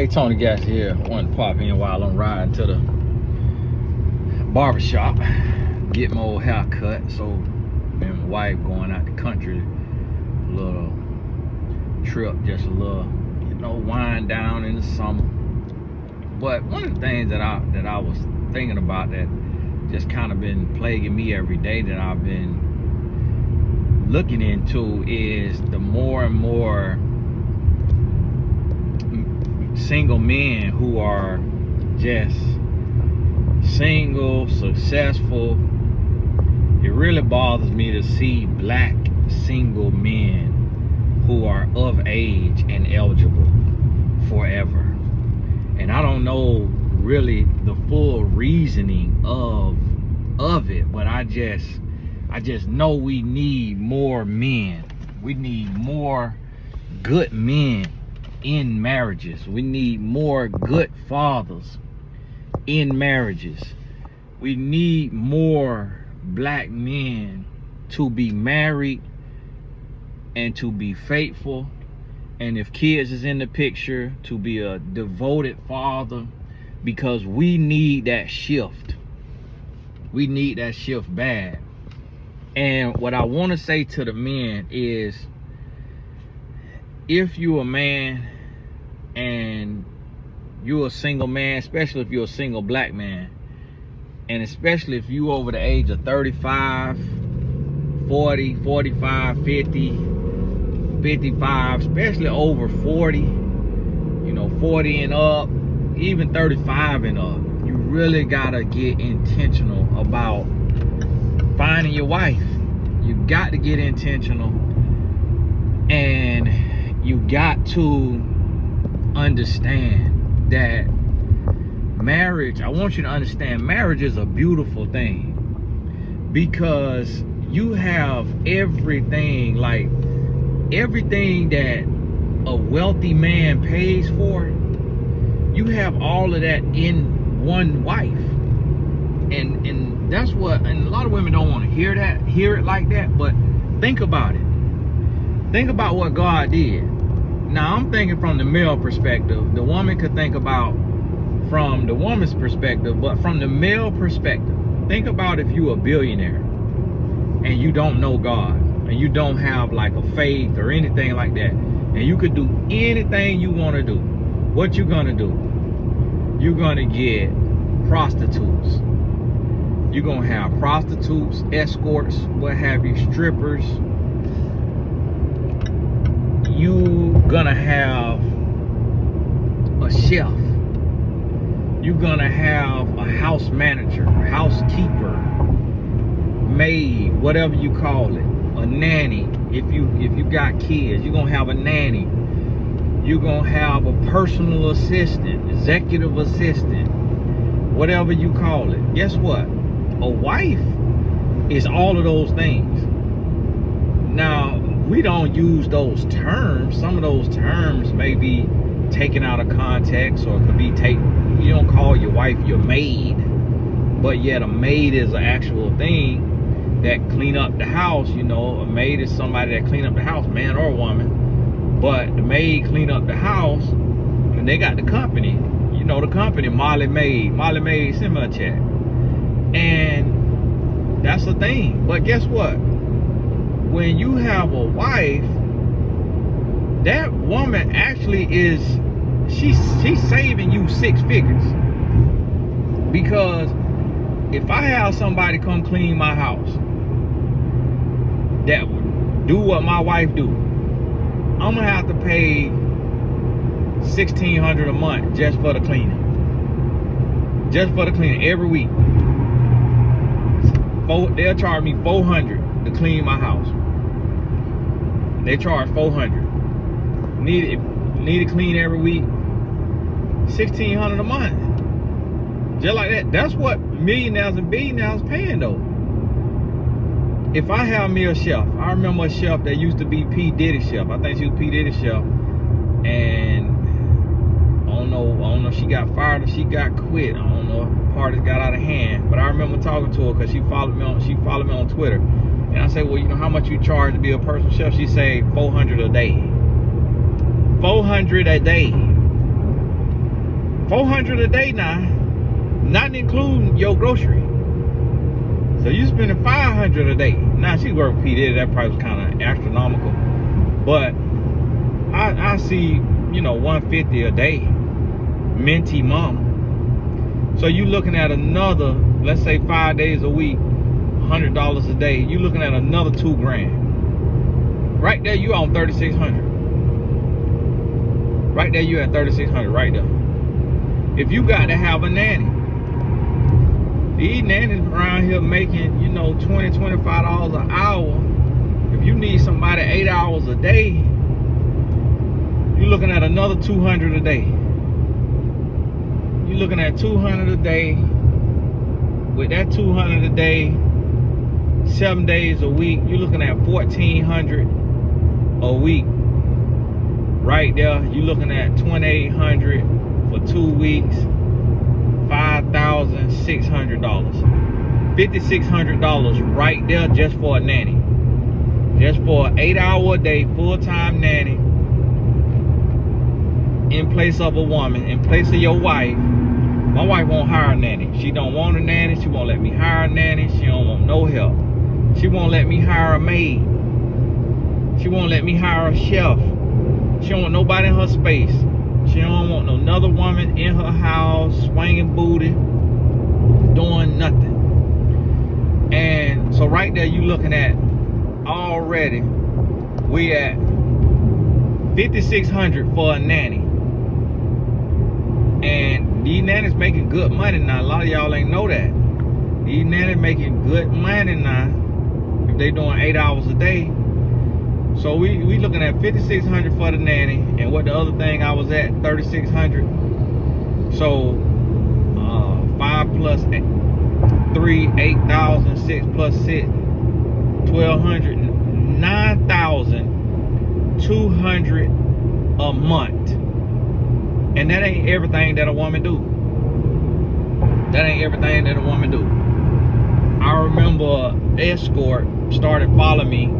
Hey, Tony Gas here. Want to pop in while I'm riding to the barbershop, get my old hair cut. So, me and my wife going out the country, a little trip, just a little, wind down in the summer. But one of the things that I was thinking about that just kind of been plaguing me every day that I've been looking into is the more and more single men who are just single, successful. It really bothers me to see black single men who are of age and eligible forever. And I don't know really the full reasoning of it, but I just know we need more men. We need more good men in marriages. We need more good fathers in marriages. We need more black men to be married and to be faithful, and if kids is in the picture, to be a devoted father, because we need that shift. We need that shift bad. And what I want to say to the men is, if you're a man and you're a single man, especially if you're a single black man, and especially if you over the age of 35, 40, 45, 50, 55, especially over 40, 40 and up, even 35 and up, you really gotta get intentional about finding your wife. You got to get intentional, and you got to understand that marriage, I want you to understand, marriage is a beautiful thing, because you have everything, like everything that a wealthy man pays for. You have all of that in one wife. And that's what, and a lot of women don't want to hear it like that, but think about it. Think about what God did. Now, I'm thinking from the male perspective. The woman could think about from the woman's perspective, but from the male perspective, think about if you're a billionaire and you don't know God, and you don't have like a faith or anything like that, and you could do anything you want to do. What you gonna do? You're gonna get prostitutes. You're gonna have prostitutes, escorts, what have you, strippers. You gonna have a chef. You're gonna have a house manager, housekeeper, maid, whatever you call it, a nanny. If you got kids, you're gonna have a nanny. You're gonna have a personal assistant, executive assistant, whatever you call it. Guess what? A wife is all of those things. Now, we don't use those terms. Some of those terms may be taken out of context, or it could be taken. You don't call your wife your maid, but yet a maid is an actual thing that clean up the house. A maid is somebody that clean up the house, man or woman. But the maid clean up the house, and they got the company. The company, Molly Maid, send me a check. And that's the thing. But guess what? When you have a wife, that woman actually is, she's saving you 6 figures. Because if I have somebody come clean my house that would do what my wife do, I'm gonna have to pay $1,600 a month just for the cleaning. Just for the cleaning every week. They'll charge me $400 to clean my house. They charge $400. Need to clean every week. $1,600 a month. Just like that. That's what millionaires and billionaires paying though. If I have me a chef, I remember a chef that used to be P. Diddy chef. I think she was P. Diddy chef, and I don't know if she got fired or she got quit. I don't know if parties got out of hand. But I remember talking to her because she followed me on Twitter, and I said, well, how much you charge to be a personal chef? She said $400 a day. $400 a day. $400 a day now, not including your grocery. So you spending $500 a day. Now she worked with P. Diddy, that price was kind of astronomical. But I see, you know, $150 a day, minty mama. So you looking at another, let's say 5 days a week, $100 a day. You looking at another $2,000. Right there, you on $3,600. Right there, you at $3,600. Right there. If you got to have a nanny, these nannies around here making, you know, $20, $25 an hour. If you need somebody 8 hours a day, you're looking at another $200 a day. You're looking at $200 a day. With that $200 a day, 7 days a week, you're looking at $1,400 a week. Right there, you're looking at $2,800 for 2 weeks, $5,600. $5,600 right there just for a nanny. Just for an 8 hour a day full-time nanny in place of a woman, in place of your wife. My wife won't hire a nanny. She don't want a nanny. She won't let me hire a nanny. She don't want no help. She won't let me hire a maid. She won't let me hire a chef. She don't want nobody in her space. She don't want another woman in her house swinging booty, doing nothing. And so right there, you looking at already, we at $5,600 for a nanny. And these nannies making good money now. A lot of y'all ain't know that. These nannies making good money now if they doing 8 hours a day. So we looking at $5,600 for the nanny, and what the other thing I was at, $3,600. So 5 plus 3, 8,000, 6 plus 6, 1,200, 9,200 a month. And that ain't everything that a woman do. That ain't everything that a woman do. I remember escort started following me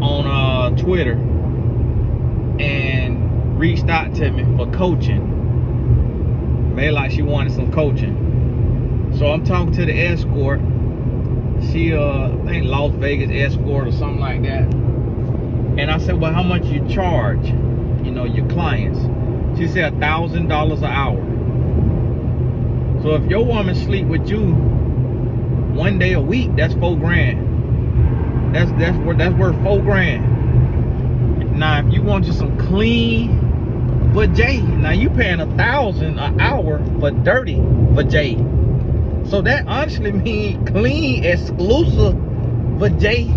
on Twitter and reached out to me for coaching. Made like she wanted some coaching. So I'm talking to the escort. She I think Las Vegas escort or something like that. And I said, well, how much you charge, you know, your clients? She said $1,000 an hour. So if your woman sleep with you 1 day a week, that's $4,000. That's worth $4,000. Now, if you want just some clean vajay, now you paying $1,000 an hour for dirty vajay. So that honestly means clean, exclusive vajay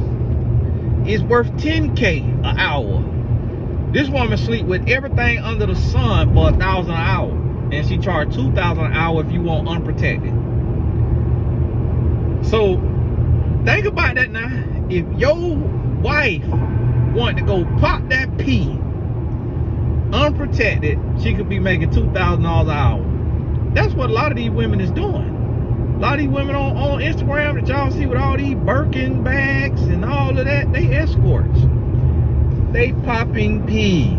is worth $10K an hour. This woman sleep with everything under the sun for $1,000 an hour, and she charge $2,000 an hour if you want unprotected. So think about that now. If your wife wanted to go pop that pee unprotected, she could be making $2,000 an hour. That's what a lot of these women is doing. A lot of these women on Instagram that y'all see with all these Birkin bags and all of that, they escorts. They popping pee.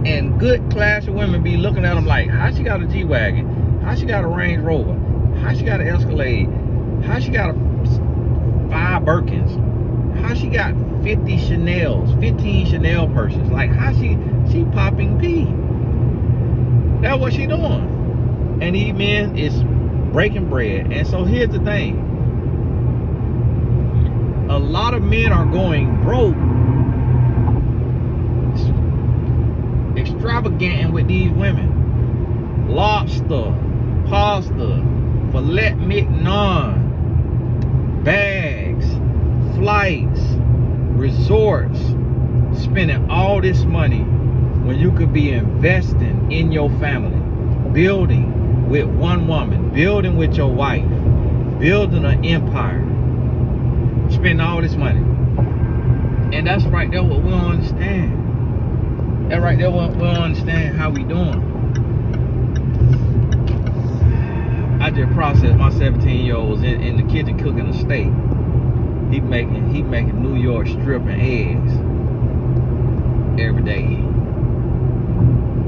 And good class of women be looking at them like, how she got a G-Wagon? How she got a Range Rover? How she got an Escalade? How she got 5 Birkins? How she got 50 Chanels, 15 Chanel purses? Like, how she popping pee? That's what she doing. And these men is breaking bread. And so here's the thing. A lot of men are going broke, extravagant with these women. Lobster, pasta, filet mignon, bags, flights, resorts, spending all this money when you could be investing in your family, building with one woman, building with your wife, building an empire, spending all this money. And that's right there what we don't understand. That right there what we don't understand how we doing. I just processed my 17-year-old was in the kitchen cooking a steak. He making New York strip and eggs every day.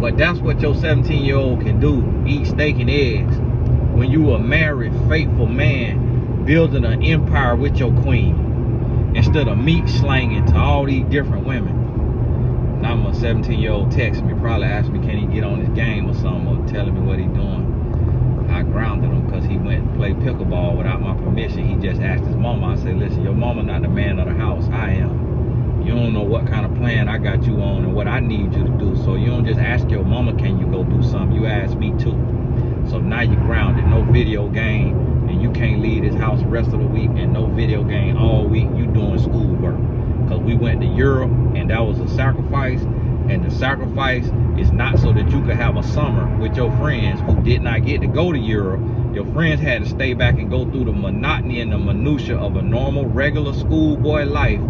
But that's what your 17-year-old can do, eat steak and eggs, when you a married, faithful man building an empire with your queen, instead of meat slanging to all these different women. Now my 17-year-old texting me, probably asking me, can he get on his game or something, or telling me what he doing. I grounded him because he went and played pickleball without my permission. He just asked his mama. I said, listen, your mama not the man of the house, I am. You don't know what kind of plan I got you on and what I need you to do. So you don't just ask your mama, can you go do something? You ask me too. So now you're grounded. No video game, and you can't leave this house the rest of the week, and no video game all week. You doing schoolwork. Because we went to Europe, and that was a sacrifice. And the sacrifice is not so that you could have a summer with your friends who did not get to go to Europe. Your friends had to stay back and go through the monotony and the minutia of a normal, regular schoolboy life.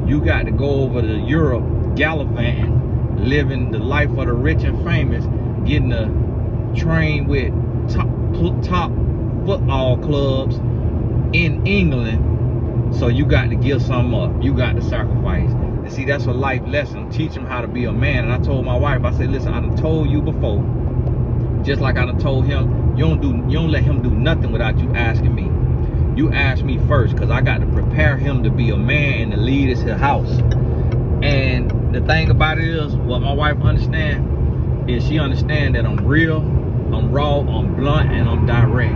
You got to go over to Europe, gallivanting, living the life of the rich and famous, getting to train with top football clubs in England. So you got to give something up. You got to sacrifice. And see, that's a life lesson. Teach him how to be a man. And I told my wife, I said, listen, I done told you before, just like I done told him, you don't let him do nothing without you asking me. You ask me first, because I got to prepare him to be a man and to lead his house. And the thing about it is, what my wife understands is she understands that I'm real, I'm raw, I'm blunt, and I'm direct.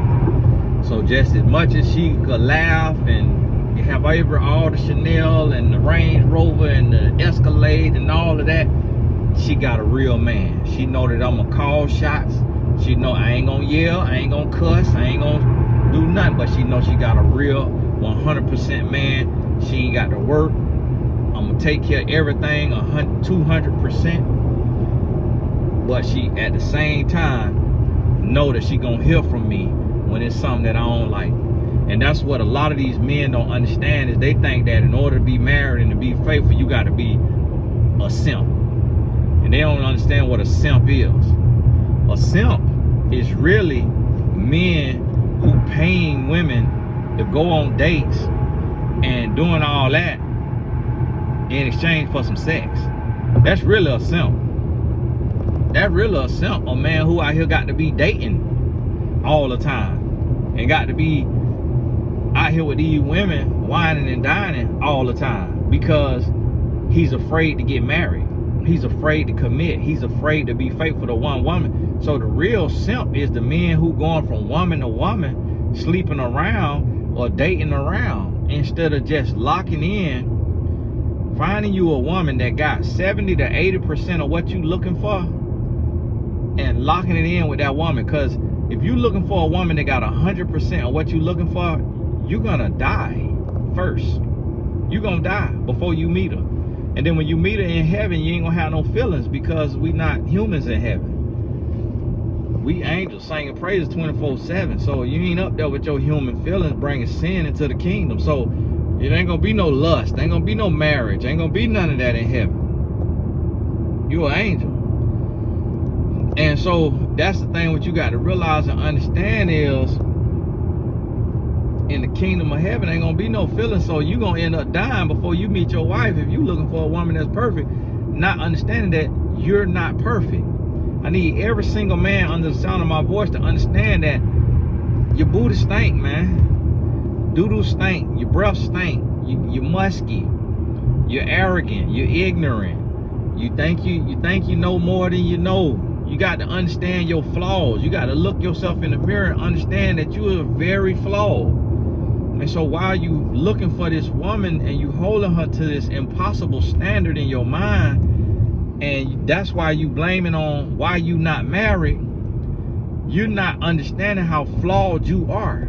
So just as much as she could laugh and have all the Chanel and the Range Rover and the Escalade and all of that, she got a real man. She know that I'm gonna call shots. She know I ain't gonna yell, I ain't gonna cuss, I ain't gonna do nothing, but she knows she got a real 100% man. She ain't got to work. I'm gonna take care of everything 200%. But she at the same time know that she gonna hear from me when it's something that I don't like. And that's what a lot of these men don't understand, is they think that in order to be married and to be faithful, you got to be a simp. And they don't understand what a simp is. A simp is really men who paying women to go on dates and doing all that in exchange for some sex. That's really a simp. That's really a simp. A man who out here got to be dating all the time and got to be out here with these women whining and dining all the time because he's afraid to get married. He's afraid to commit. He's afraid to be faithful to one woman. So the real simp is the men who going from woman to woman, sleeping around or dating around, instead of just locking in, finding you a woman that got 70 to 80% of what you looking for, and locking it in with that woman. Because if you looking for a woman that got 100% of what you looking for, you're gonna die first. You're gonna die before you meet her. And then when you meet her in heaven, you ain't gonna have no feelings, because we not humans in heaven. We angels singing praises 24/7. So you ain't up there with your human feelings bringing sin into the kingdom. So it ain't gonna be no lust, ain't gonna be no marriage, ain't gonna be none of that in heaven. You an angel. And so that's the thing what you got to realize and understand is, in the kingdom of heaven ain't gonna be no feelings. So you gonna end up dying before you meet your wife if you looking for a woman that's perfect, not understanding that you're not perfect. I need every single man under the sound of my voice to understand that your booty stink, man. Doo-doo stink, your breath stink, you're musky, you're arrogant, you're ignorant. You think you know more than you know. You got to understand your flaws. You got to look yourself in the mirror and understand that you are very flawed. And so while you looking for this woman and you holding her to this impossible standard in your mind, and that's why you blaming on why you not married, you're not understanding how flawed you are,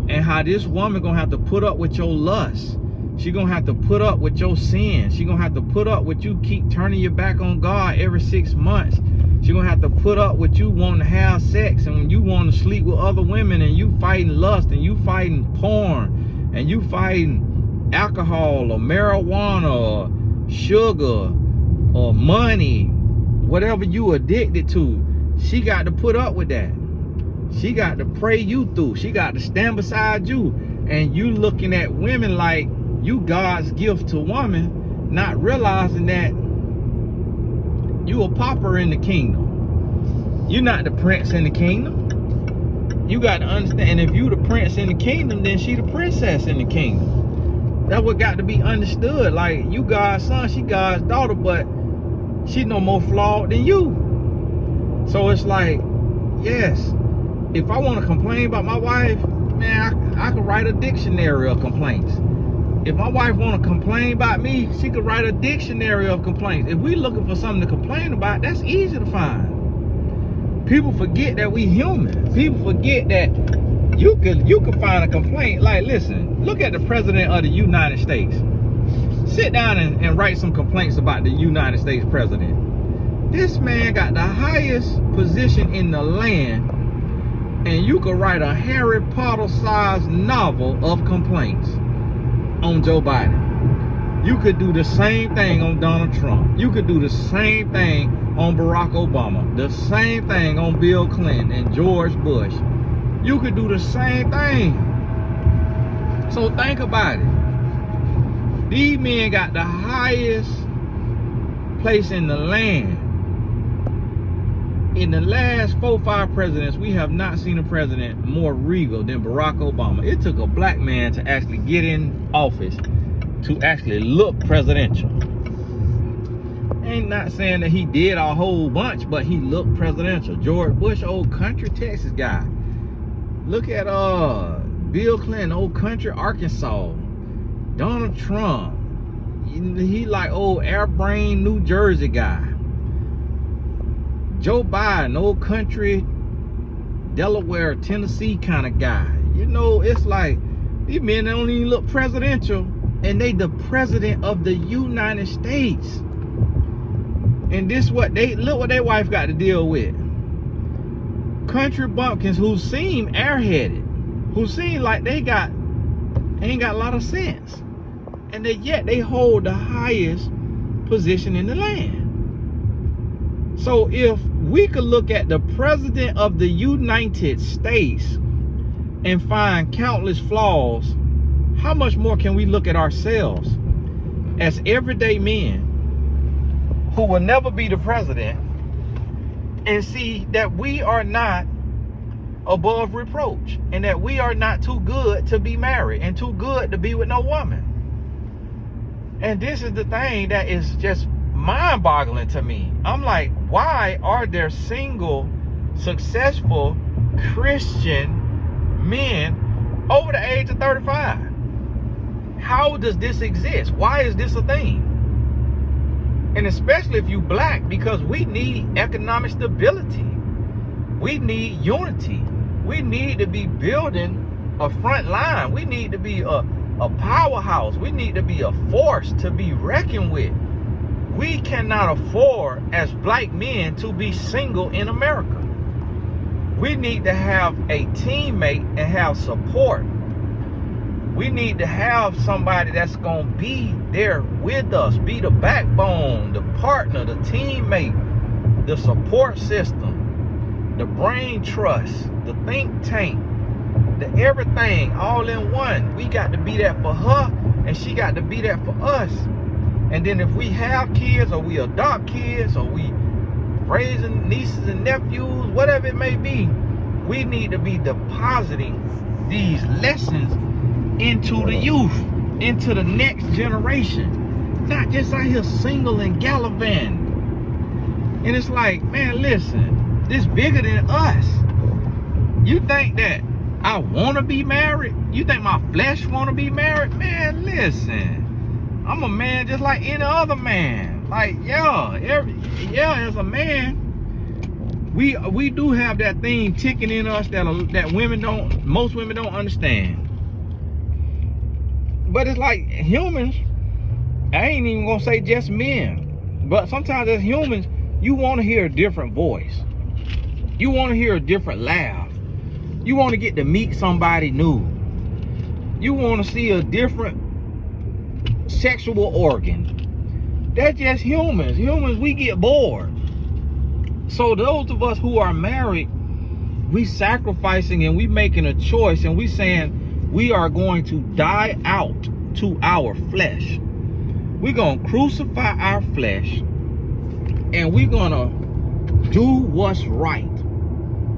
and how this woman gonna have to put up with your lust. She gonna have to put up with your sin. She gonna have to put up with you keep turning your back on God every 6 months. She gonna have to put up with you wanting to have sex, and when you want to sleep with other women, and you fighting lust, and you fighting porn, and you fighting alcohol or marijuana or sugar or money, whatever you addicted to. She got to put up with that. She got to pray you through. She got to stand beside you. And you looking at women like you God's gift to woman, not realizing that you a pauper in the kingdom. You're not the prince in the kingdom. You got to understand, and if you the prince in the kingdom, then she the princess in the kingdom. That's what got to be understood. Like, you God's son, she God's daughter, but she no more flawed than you. So it's like, yes, if I want to complain about my wife, man, I could write a dictionary of complaints. If my wife want to complain about me, she could write a dictionary of complaints. If we looking for something to complain about, that's easy to find. People forget that we human. People forget that you could find a complaint. Like, listen, look at the president of the United States. Sit down and write some complaints about the United States president. This man got the highest position in the land, and you could write a Harry Potter sized novel of complaints on Joe Biden. You could do the same thing on Donald Trump. You could do the same thing on Barack Obama, the same thing on Bill Clinton and George Bush. You could do the same thing. So think about it. These men got the highest place in the land. In the last 4 or 5 presidents, we have not seen a president more regal than Barack Obama. It took a black man to actually get in office to actually look presidential. Ain't not saying that he did a whole bunch, but he looked presidential. George Bush, old country Texas guy. Look at Bill Clinton, old country Arkansas. Donald Trump, he like old airbrain New Jersey guy. Joe Biden, old country Delaware, Tennessee kind of guy. You know, it's like these men don't even look presidential, and they the president of the United States. And this what look what their wife got to deal with. Country bumpkins who seem airheaded, who seem like they ain't got a lot of sense, and yet they hold the highest position in the land. So if we could look at the president of the United States and find countless flaws, how much more can we look at ourselves as everyday men who will never be the president and see that we are not above reproach, and that we are not too good to be married and too good to be with no woman. And this is the thing that is just mind-boggling to me. I'm like, why are there single, successful Christian men over the age of 35? How does this exist? Why is this a thing? And especially if you black, because we need economic stability. We need unity. We need to be building a front line. We need to be a powerhouse. We need to be a force to be reckoned with. We cannot afford as black men to be single in America. We need to have a teammate and have support. We need to have somebody that's going to be there with us, be the backbone, the partner, the teammate, the support system, the brain trust, the think tank, the everything all in one. We got to be that for her, and she got to be that for us. And then if we have kids, or we adopt kids, or we raising nieces and nephews, whatever it may be, we need to be depositing these lessons into the youth, into the next generation, not just out here single and gallivanting. And it's like, man, listen, this bigger than us. You think that I want to be married? You think my flesh want to be married? Man, listen, I'm a man just like any other man. Like, as a man, we do have that thing ticking in us that most women don't understand. But it's like humans, I ain't even gonna say just men, but sometimes as humans, you want to hear a different voice. You want to hear a different laugh. You want to get to meet somebody new. You want to see a different sexual organ. That's just humans. Humans, we get bored. So those of us who are married, we sacrificing and we making a choice, and we saying, we are going to die out to our flesh. We're going to crucify our flesh, and we're going to do what's right.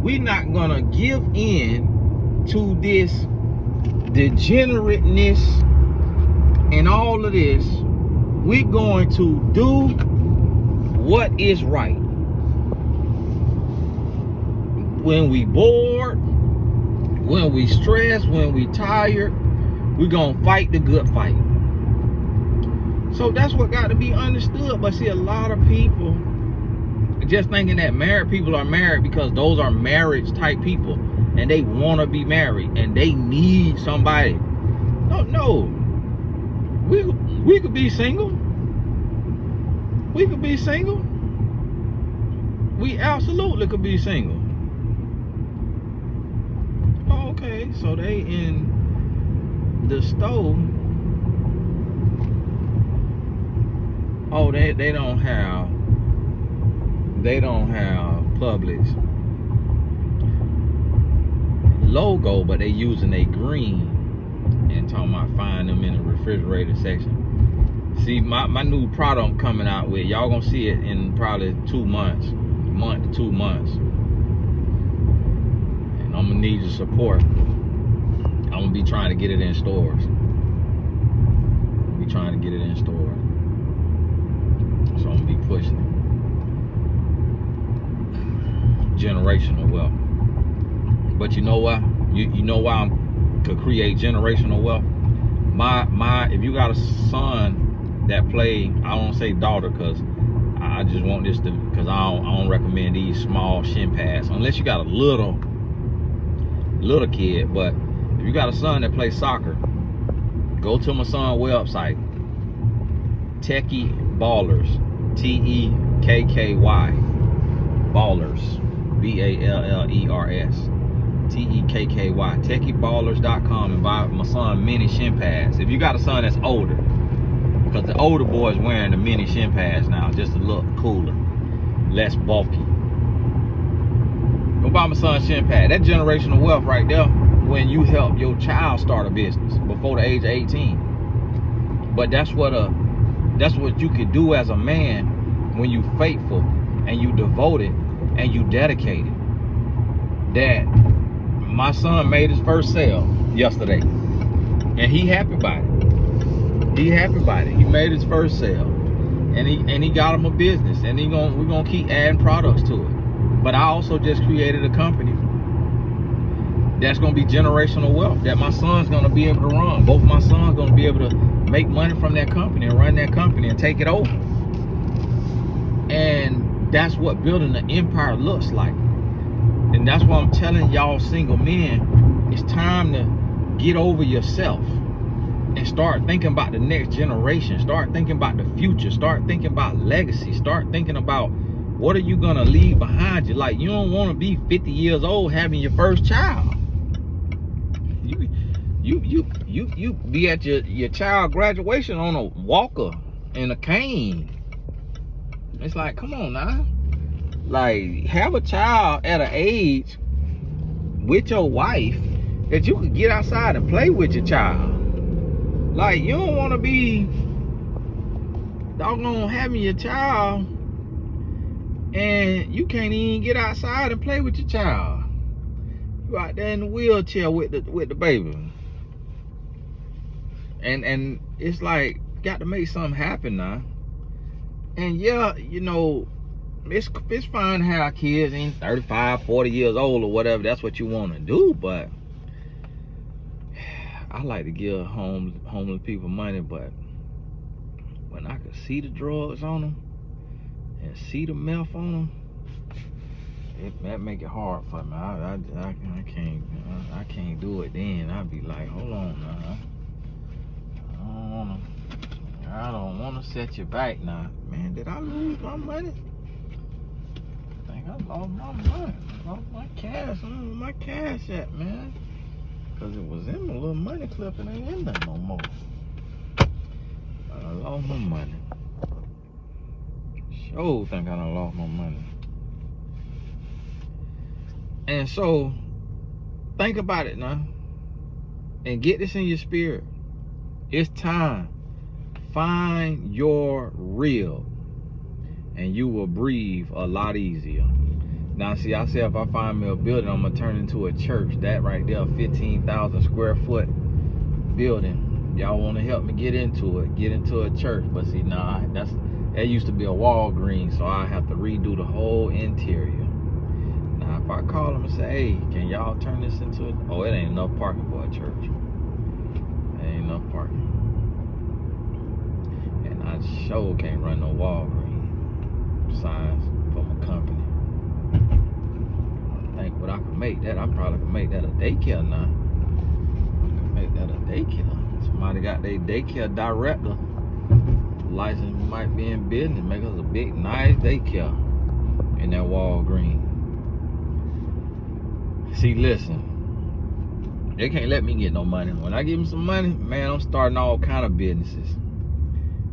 we're not gonna give in to this degenerateness and all of this. We're going to do what is right. When we bored, when we stressed, when we tired, we're gonna fight the good fight. So that's what got to be understood. But see, a lot of people just thinking that married people are married because those are marriage type people and they want to be married and they need somebody. No. We could be single. We could be single. We absolutely could be single. Oh, okay, so they in the store. Oh, they don't have Publix logo, but they using a green and talking about finding them in the refrigerator section. See, my new product I'm coming out with, y'all gonna see it in probably 2 months, month to 2 months, and I'm gonna need your support. I'm gonna be trying to get it in stores. So I'm gonna be pushing it. Generational wealth. But you know what? You know why I could create generational wealth? If you got a son that play, I don't say daughter, because I just want this to, because I don't recommend these small shin pads unless you got a little kid. But if you got a son that plays soccer, go to my son's website, Techie Ballers, TEKKY Ballers, BALLERS, TEKKY, TechieBallers.com, and buy my son mini shin pads. If you got a son that's older, because the older boys wearing the mini shin pads now just to look cooler, less bulky. Go buy my son shin pad. That generational wealth right there when you help your child start a business before the age of 18. But that's what you could do as a man when you faithful and you devoted and you dedicated. That my son made his first sale yesterday, and he happy about it. He made his first sale, and he got him a business, and we're gonna keep adding products to it. But I also just created a company that's gonna be generational wealth that my son's gonna be able to run. Both of my sons gonna be able to make money from that company and run that company and take it over. And that's what building an empire looks like. And that's why I'm telling y'all single men, it's time to get over yourself and start thinking about the next generation. Start thinking about the future. Start thinking about legacy. Start thinking about what are you gonna leave behind you. Like, you don't want to be 50 years old having your first child. You be at your child graduation on a walker and a cane. It's like, come on now. Like, have a child at an age with your wife that you could get outside and play with your child. Like, you don't want to be doggone having your child and you can't even get outside and play with your child. You out there in the wheelchair with the baby. And it's like, got to make something happen now. And yeah, you know, it's fine to have kids in 35, 40 years old or whatever. That's what you want to do. But I like to give homeless people money. But when I could see the drugs on them and see the meth on them, that make it hard for me. I can't do it then. I'd be like, hold on now. I don't want to set you back now. Man, did I lose my money? I think I lost my money. I lost my cash. I don't know where my cash at, man. Because it was in my little money clip and ain't in there no more. I lost my money. Sure think I done lost my money. And so, think about it now. And get this in your spirit. It's time. Find your real, and you will breathe a lot easier. Now, see, I said if I find me a building, I'm gonna turn it into a church. That right there, 15,000 square foot building. Y'all want to help me get into it? Get into a church? But see, nah, that used to be a Walgreens, so I have to redo the whole interior. Now, if I call them and say, hey, can y'all turn this into a... Oh, it ain't enough parking for a church. It ain't enough parking. And I sure can't run no Walgreens signs for my company. I think what I could make that, I probably could make that a daycare now. I could make that a daycare. Somebody got their daycare director license, might be in business, make us a big, nice daycare in that Walgreens. See, listen, they can't let me get no money. When I give them some money, man, I'm starting all kind of businesses.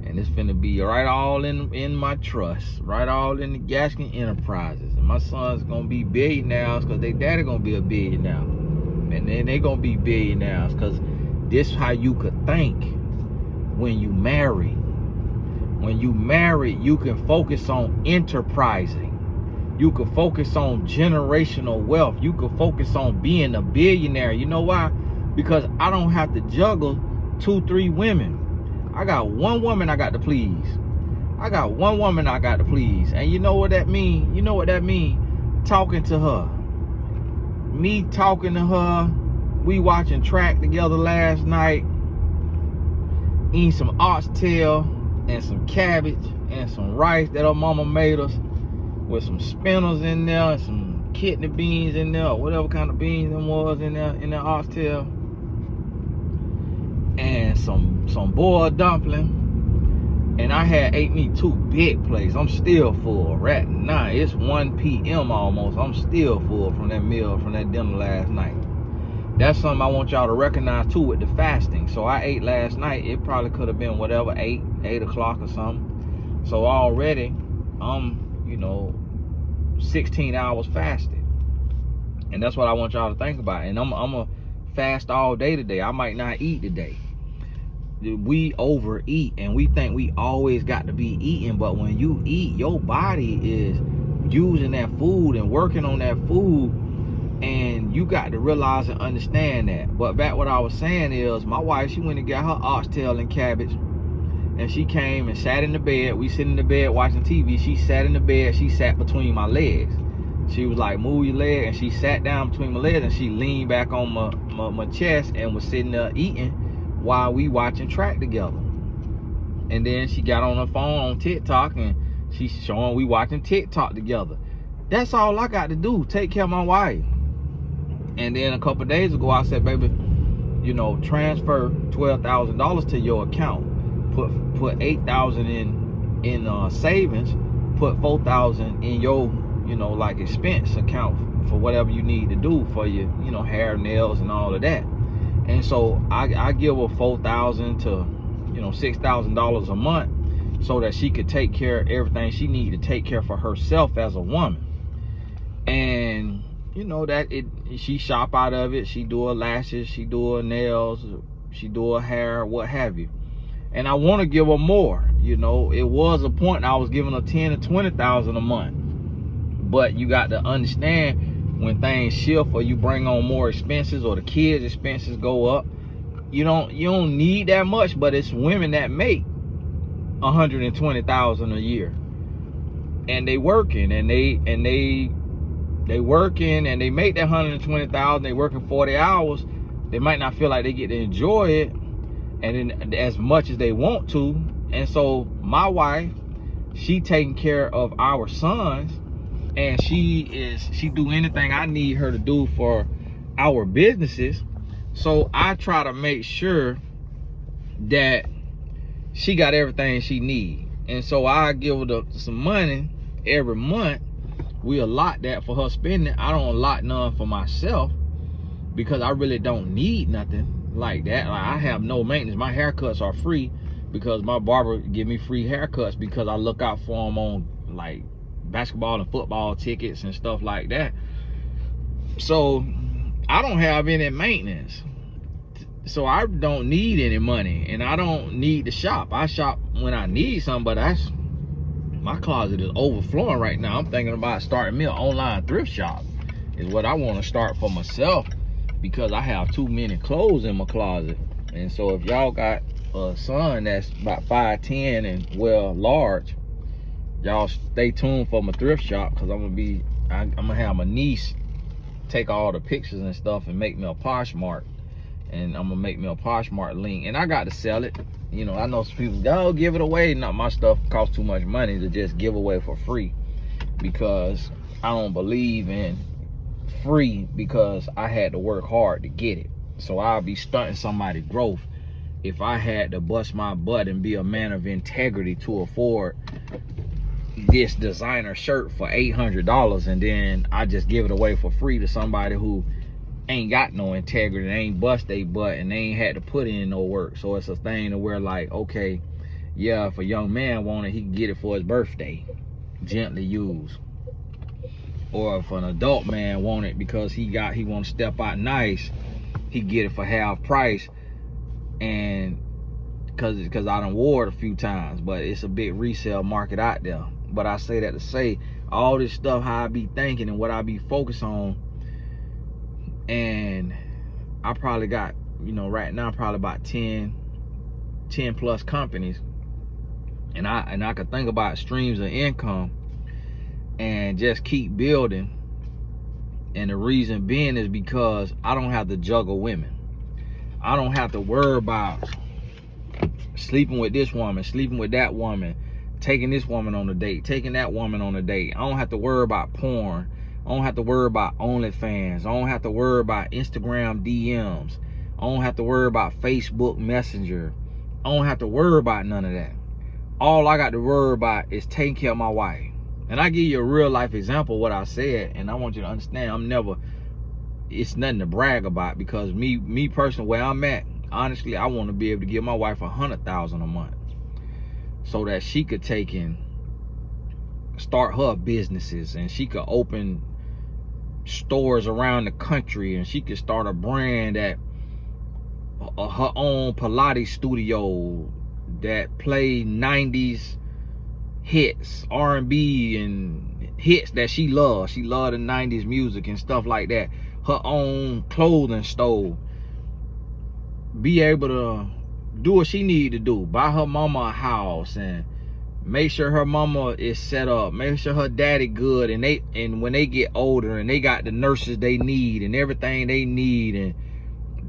And it's finna be right all in my trust, right all in the Gaskin Enterprises. And my son's gonna be billionaires because their daddy gonna be a billionaire. And then they gonna be billionaires because this how you could think when you marry. When you marry, you can focus on enterprising. You can focus on generational wealth. You can focus on being a billionaire. You know why? Because I don't have to juggle 2-3 women. I got one woman I got to please. I got one woman I got to please. And you know what that mean? You know what that mean? Talking to her. Me talking to her. We watching track together last night. Eating some oxtail and some cabbage and some rice that her mama made us, with some spinners in there and some kidney beans in there, or whatever kind of beans there was in that oxtail, and some boiled dumpling. And I had ate me 2 big plates. I'm still full right now. It's 1 p.m. almost. I'm still full from that meal, from that dinner last night. That's something I want y'all to recognize too with the fasting. So I ate last night. It probably could have been whatever, 8 o'clock or something. So already I'm, 16 hours fasted. And that's what I want y'all to think about. And I'm gonna fast all day today. I might not eat today. We overeat and we think we always got to be eating, but when you eat, your body is using that food and working on that food, and you got to realize and understand that. But back what I was saying is, my wife, she went and got her oxtail and cabbage, and she came and sat in the bed. We sit in the bed watching TV. She sat in the bed. She sat between my legs. She was like, move your leg, and she sat down between my legs, and she leaned back on my chest and was sitting there eating while we watching track together. And then she got on her phone on TikTok, and she's showing we watching TikTok together. That's all I got to do, take care of my wife. And then a couple of days ago, I said, baby, transfer $12,000 to your account. Put $8,000 in savings. Put $4,000 in your, like expense account for whatever you need to do for your, hair, nails, and all of that. And so I give her $4,000 to, $6,000 a month, so that she could take care of everything she needs to take care for herself as a woman. And she shop out of it. She do her lashes, she do her nails, she do her hair, what have you. And I want to give her more. It was a point I was giving her $10,000 to $20,000 a month. But you got to understand, when things shift or you bring on more expenses or the kids' expenses go up, you don't need that much. But it's women that make $120,000 a year, and they working and they working and they make that $120,000. They working 40 hours. They might not feel like they get to enjoy it and then as much as they want to. And so my wife, she taking care of our sons, and she do anything I need her to do for our businesses. So I try to make sure that she got everything she need. And so I give her some money every month. We allot that for her spending. I don't allot none for myself because I really don't need nothing like that. Like, I have no maintenance. My haircuts are free because my barber give me free haircuts because I look out for them on like basketball and football tickets and stuff like that. So I don't have any maintenance. So I don't need any money, and I don't need to shop. I shop when I need something, but that's, My closet is overflowing right now. I'm thinking about starting me an online thrift shop. Is what I want to start for myself, because I have too many clothes in my closet. And so if y'all got a son that's about 5'10" and well large, y'all stay tuned for my thrift shop, because I'm gonna have my niece take all the pictures and stuff and make me a Poshmark. And I'm gonna make me a Poshmark link, and I got to sell it. You know, I know some people go give it away. Not my stuff costs too much money to just give away for free, because I don't believe in free, because I had to work hard to get it. So I'll be stunting somebody's growth if I had to bust my butt and be a man of integrity to afford this designer shirt for $800, and then I just give it away for free to somebody who ain't got no integrity, ain't bust their butt, and they ain't had to put in no work. So it's a thing to where, like, okay, yeah, if a young man want it, he can get it for his birthday, gently used. Or if an adult man want it because he want to step out nice, he get it for half price. And because I done wore it a few times, but it's a big resale market out there. But I say that to say, all this stuff, how I be thinking and what I be focused on, and I probably got, you know, right now probably about 10 plus companies, and I could think about streams of income and just keep building. And the reason being is because I don't have to juggle women. I don't have to worry about sleeping with this woman, sleeping with that woman, taking this woman on a date, taking that woman on a date. I don't have to worry about porn. I don't have to worry about OnlyFans. I don't have to worry about Instagram DMs. I don't have to worry about Facebook Messenger. I don't have to worry about none of that. All I got to worry about is taking care of my wife. And I give you a real life example of what I said, and I want you to understand, it's nothing to brag about, because me personally, where I'm at, honestly, I want to be able to give my wife $100,000 a month, so that she could take and start her businesses, and she could open stores around the country, and she could start a brand that her own Pilates studio that play 90s hits, R&B and hits that she loves. She loved the 90s music and stuff like that. Her own clothing store. Be able to do what she need to do. Buy her mama a house and make sure her mama is set up. Make sure her daddy good, and when they get older and they got the nurses they need and everything they need.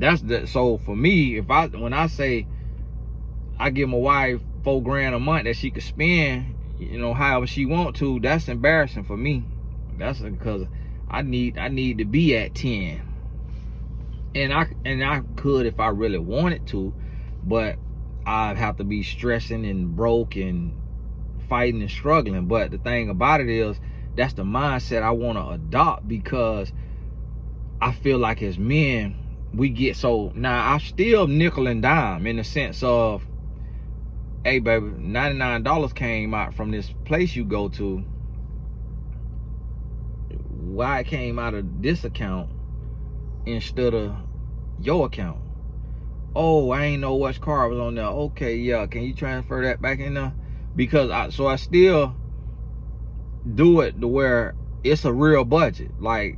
And so for me, when I say I give my wife $4,000 a month that she could spend, you know, however she want to, that's embarrassing for me. That's because I need to be at 10. And I could if I really wanted to, but I'd have to be stressing and broke and fighting and struggling. But the thing about it is, that's the mindset I want to adopt, because I feel like as men, we get so, now I still nickel and dime in the sense of, hey baby, $99 came out from this place you go to. Why it came out of this account instead of your account? Oh, I ain't know which car was on there. Okay, yeah, can you transfer that back in there? Because I still do it to where it's a real budget. Like,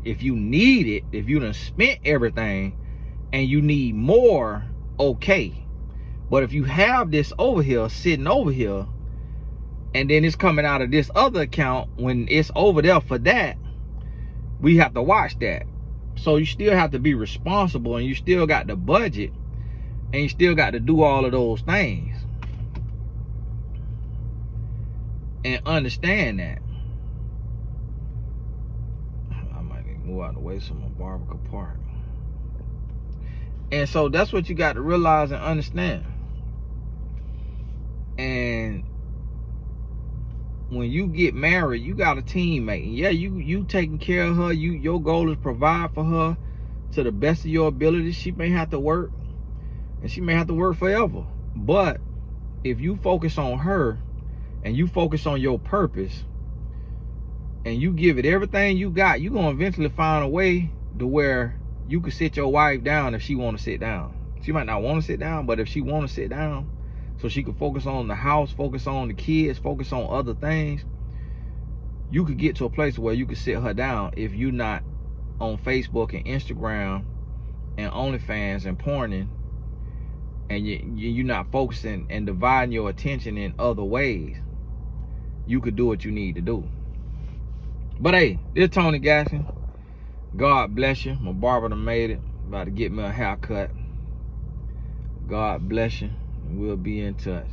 if you need it, if you done spent everything and you need more, okay. But if you have this over here, sitting over here, and then it's coming out of this other account when it's over there for that, we have to watch that. So you still have to be responsible, and you still got the budget, and you still got to do all of those things. And understand that. I might need to move out of the way so my barber can park. And so that's what you got to realize and understand. And when you get married, you got a teammate. And yeah, you taking care of her. Your goal is provide for her to the best of your ability. She may have to work, and she may have to work forever. But if you focus on her and you focus on your purpose and you give it everything you got, you're going to eventually find a way to where you can sit your wife down if she want to sit down. She might not want to sit down, but if she want to sit down, so she could focus on the house, focus on the kids, focus on other things, you could get to a place where you could sit her down if you're not on Facebook and Instagram and OnlyFans and porning, and you're not focusing and dividing your attention in other ways. You could do what you need to do. But hey, this is Tony Gaskin. God bless you. My barber done made it. About to get me a haircut. God bless you. We'll be in touch.